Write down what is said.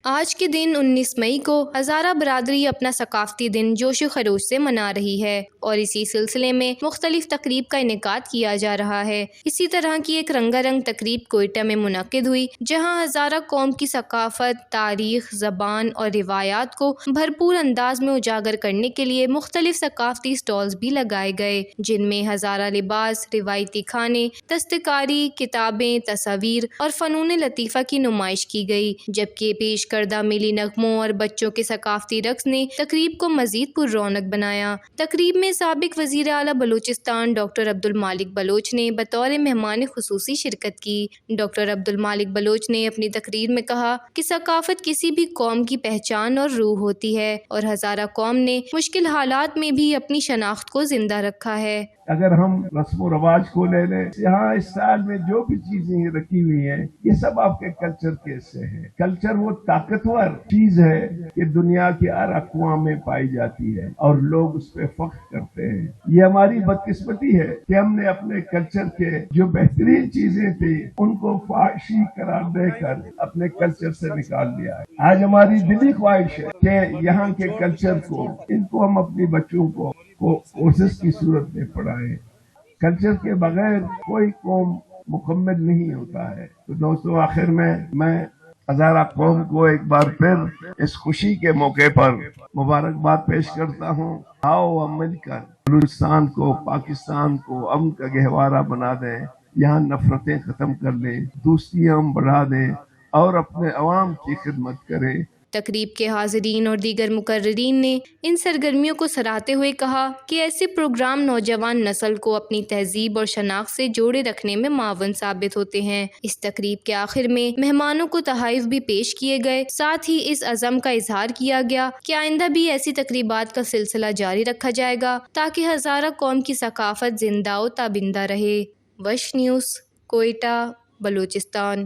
آج کے دن 19 مئی کو ہزارہ برادری اپنا ثقافتی دن جوش و خروش سے منا رہی ہے اور اسی سلسلے میں مختلف تقریب کا انعقاد کیا جا رہا ہے۔ اسی طرح کی ایک رنگا رنگ تقریب کوئٹہ میں منعقد ہوئی، جہاں ہزارہ قوم کی ثقافت، تاریخ، زبان اور روایات کو بھرپور انداز میں اجاگر کرنے کے لیے مختلف ثقافتی اسٹالز بھی لگائے گئے، جن میں ہزارہ لباس، روایتی کھانے، دستکاری، کتابیں، تصاویر اور فنون لطیفہ کی نمائش کی گئی، جبکہ پیش کردہ ملی نغموں اور بچوں کے ثقافتی رقص نے تقریب کو مزید پر رونق بنایا۔ تقریب میں سابق وزیر اعلیٰ بلوچستان ڈاکٹر عبدالمالک بلوچ نے بطور مہمان خصوصی شرکت کی۔ ڈاکٹر عبدالمالک بلوچ نے اپنی تقریر میں کہا کہ ثقافت کسی بھی قوم کی پہچان اور روح ہوتی ہے اور ہزارہ قوم نے مشکل حالات میں بھی اپنی شناخت کو زندہ رکھا ہے۔ اگر ہم رسم و رواج کو لے لیں، یہاں اس سال میں جو بھی چیزیں رکھی ہوئی ہیں یہ سب آپ کے کلچر کے حصے ہیں۔ کلچر وہ طاقتور چیز ہے کہ دنیا کے ہر اقوام میں پائی جاتی ہے اور لوگ اس پہ فخر کرتے ہیں۔ یہ ہماری بدقسمتی ہے کہ ہم نے اپنے کلچر کے جو بہترین چیزیں تھی ان کو فحاشی قرار دے کر اپنے کلچر سے نکال دیا ہے۔ آج ہماری دلی خواہش ہے کہ یہاں کے کلچر کو، ان کو ہم اپنی بچوں کو کورسز کی صورت میں پڑھائیں۔ کلچر کے بغیر کوئی قوم مکمل نہیں ہوتا ہے۔ تو دوستو، آخر میں ہزارہ قوم کو ایک بار پھر اس خوشی کے موقع پر مبارکباد پیش کرتا ہوں۔ آؤ ہم مل کر بلوچستان کو، پاکستان کو امن کا گہوارہ بنا دیں، یہاں نفرتیں ختم کر دیں، دوستیاں ہم بڑھا دیں اور اپنے عوام کی خدمت کریں۔ تقریب کے حاضرین اور دیگر مقررین نے ان سرگرمیوں کو سراہتے ہوئے کہا کہ ایسے پروگرام نوجوان نسل کو اپنی تہذیب اور شناخت سے جوڑے رکھنے میں معاون ثابت ہوتے ہیں۔ اس تقریب کے آخر میں مہمانوں کو تحائف بھی پیش کیے گئے، ساتھ ہی اس عزم کا اظہار کیا گیا کہ آئندہ بھی ایسی تقریبات کا سلسلہ جاری رکھا جائے گا تاکہ ہزارہ قوم کی ثقافت زندہ و تابندہ رہے۔ وش نیوز، کوئٹہ، بلوچستان۔